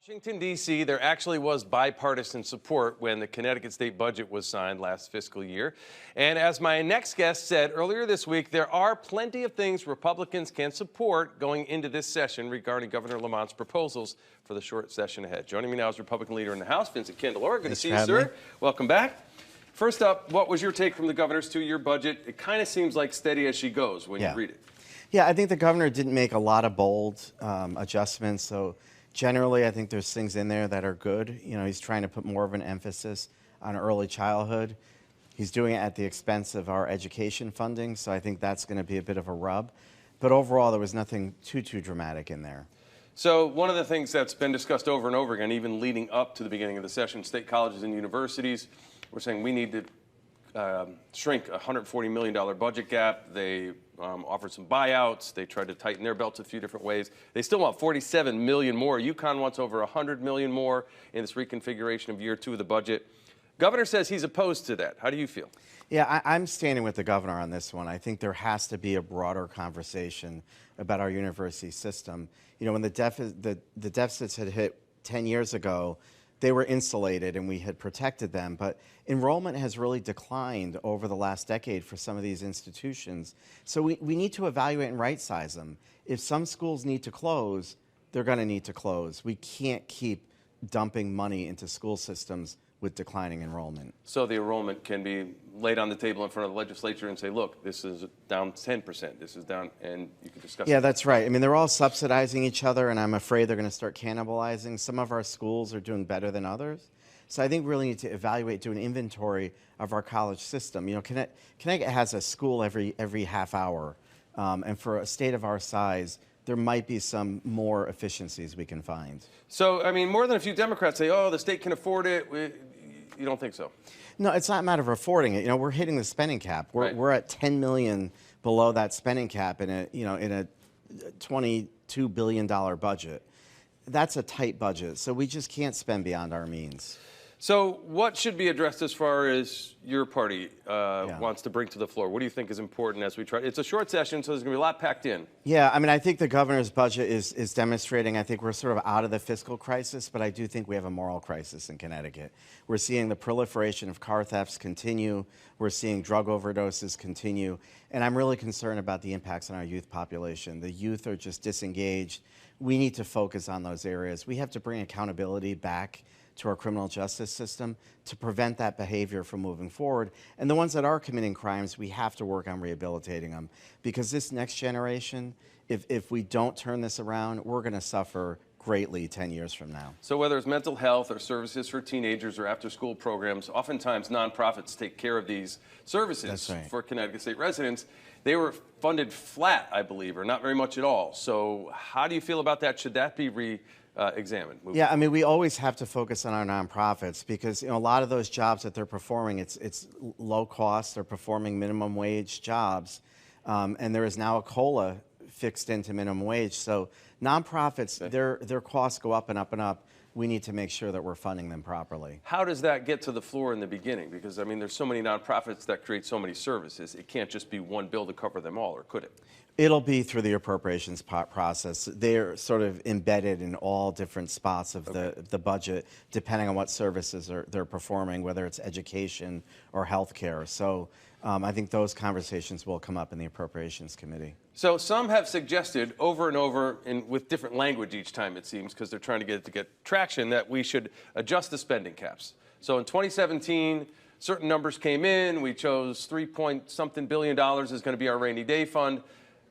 Washington, D.C., there actually was bipartisan support when the Connecticut state budget was signed last fiscal year. And as my next guest said earlier this week, there are plenty of things Republicans can support going into this session regarding Governor Lamont's proposals for the short session ahead. Joining me now is Republican leader in the House, Vincent Candelora. Good to see you, sir. Welcome back. First up, what was your take from the governor's two-year budget? It kind of seems like steady as she goes when you read it. Yeah, I think the governor didn't make a lot of bold adjustments. So generally, I think there's things in there that are good. You know, he's trying to put more of an emphasis on early childhood. He's doing it at the expense of our education funding, so I think that's going to be a bit of a rub. But overall, there was nothing too dramatic in there. So one of the things that's been discussed over and over again, even leading up to the beginning of the session, state colleges and universities were saying we need to shrink a $140 million budget gap. They offered some buyouts. They tried to tighten their belts a few different ways. They still want $47 million more. UConn wants over $100 million more in this reconfiguration of year two of the budget. Governor says he's opposed to that. How do you feel? Yeah, I'm standing with the governor on this one. I think there has to be a broader conversation about our university system. You know, when the deficits had hit 10 years ago, they were insulated and we had protected them, but enrollment has really declined over the last decade for some of these institutions. So we need to evaluate and right-size them. If some schools need to close, they're going to need to close. We can't keep dumping money into school systems with declining enrollment. So the enrollment can be laid on the table in front of the legislature and say, look, this is down 10%, this is down, and you can discuss it. Yeah, that's right. I mean, they're all subsidizing each other, and I'm afraid they're going to start cannibalizing. Some of our schools are doing better than others. So I think we really need to evaluate, do an inventory of our college system. You know, Connecticut has a school every half hour, and for a state of our size, there might be some more efficiencies we can find. So, I mean, more than a few Democrats say, oh, the state can afford it. You don't think so? No, it's not a matter of affording it. You know, we're hitting the spending cap. We're at 10 million below that spending cap in a $22 billion budget. That's a tight budget, so we just can't spend beyond our means. So what should be addressed as far as your party wants to bring to the floor? What do you think is important as we try? It's a short session, so there's going to be a lot packed in. Yeah, I mean, I think the governor's budget is demonstrating, I think we're sort of out of the fiscal crisis, but I do think we have a moral crisis in Connecticut. We're seeing the proliferation of car thefts continue. We're seeing drug overdoses continue. And I'm really concerned about the impacts on our youth population. The youth are just disengaged. We need to focus on those areas. We have to bring accountability back to our criminal justice system to prevent that behavior from moving forward. And the ones that are committing crimes, we have to work on rehabilitating them. Because this next generation, if we don't turn this around, we're going to suffer greatly 10 years from now. So whether it's mental health or services for teenagers or after-school programs, oftentimes nonprofits take care of these services for Connecticut state residents. They were funded flat, I believe, or not very much at all. So how do you feel about that? Should that be examined? Yeah, I mean, we always have to focus on our nonprofits because, you know, a lot of those jobs that they're performing, it's low cost. They're performing minimum wage jobs, and there is now a COLA fixed into minimum wage. So nonprofits, their costs go up and up and up. We need to make sure that we're funding them properly. How does that get to the floor in the beginning? Because, I mean, there's so many nonprofits that create so many services. It can't just be one bill to cover them all, or could it? It'll be through the appropriations process. They're sort of embedded in all different spots of the budget, depending on what services they're performing, whether it's education or healthcare. So I think those conversations will come up in the Appropriations Committee. So some have suggested over and over, with different language each time it seems, because they're trying to get traction, that we should adjust the spending caps. So in 2017, certain numbers came in. We chose $3-point-something billion is going to be our rainy day fund.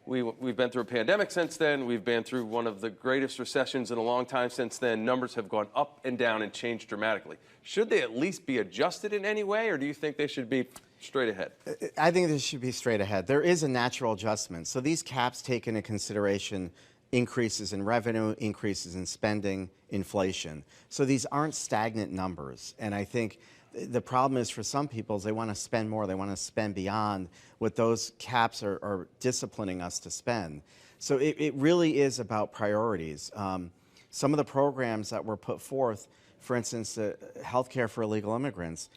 We've been through a pandemic since then. We've been through one of the greatest recessions in a long time since then. Numbers have gone up and down and changed dramatically. Should they at least be adjusted in any way, or do you think they should be straight ahead? I think they should be straight ahead. There is a natural adjustment. So these caps take into consideration increases in revenue, increases in spending, inflation. So these aren't stagnant numbers. And I think the problem is for some people is they want to spend more. They want to spend beyond what those caps are disciplining us to spend. So it really is about priorities. Some of the programs that were put forth, for instance, healthcare for illegal immigrants,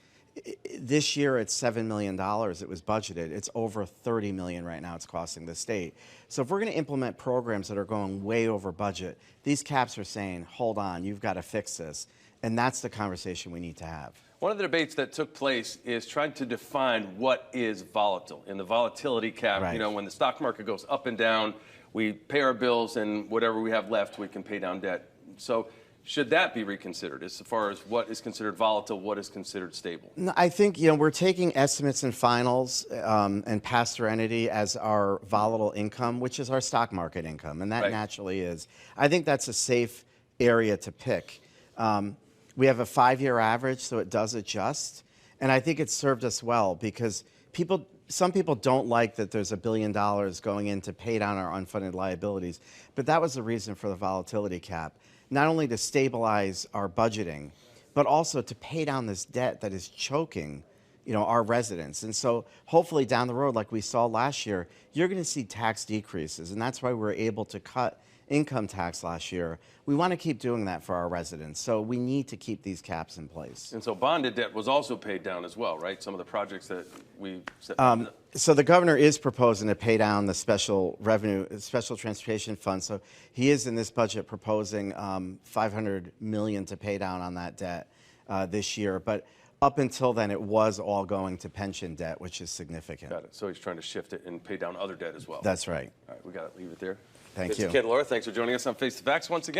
This year it's $7 million. It was budgeted. It's over $30 million right now. It's costing the state. So if we're going to implement programs that are going way over budget, these caps are saying, hold on, you've got to fix this. And that's the conversation we need to have. One of the debates that took place is trying to define what is volatile. In the volatility cap, Right. when the stock market goes up and down, we pay our bills, and whatever we have left, we can pay down debt. So should that be reconsidered as far as what is considered volatile, what is considered stable? No, I think we're taking estimates and finals and past serenity as our volatile income, which is our stock market income, and that Right. naturally is. I think that's a safe area to pick. We have a 5-year average, so it does adjust, and I think it's served us well because some people don't like that there's $1 billion going in to pay down our unfunded liabilities, but that was the reason for the volatility cap. Not only to stabilize our budgeting, but also to pay down this debt that is choking, our residents. And so hopefully down the road, like we saw last year, you're going to see tax decreases. And that's why we were able to cut income tax last year. We want to keep doing that for our residents. So we need to keep these caps in place. And so bonded debt was also paid down as well, right? Some of the projects that we set. So the governor is proposing to pay down the special transportation fund. So he is in this budget proposing $500 million to pay down on that debt this year. But up until then, it was all going to pension debt, which is significant. Got it. So he's trying to shift it and pay down other debt as well. That's right. All right, we got to leave it there. Thank Mr. you. Candelora, thanks for joining us on Face the Facts once again.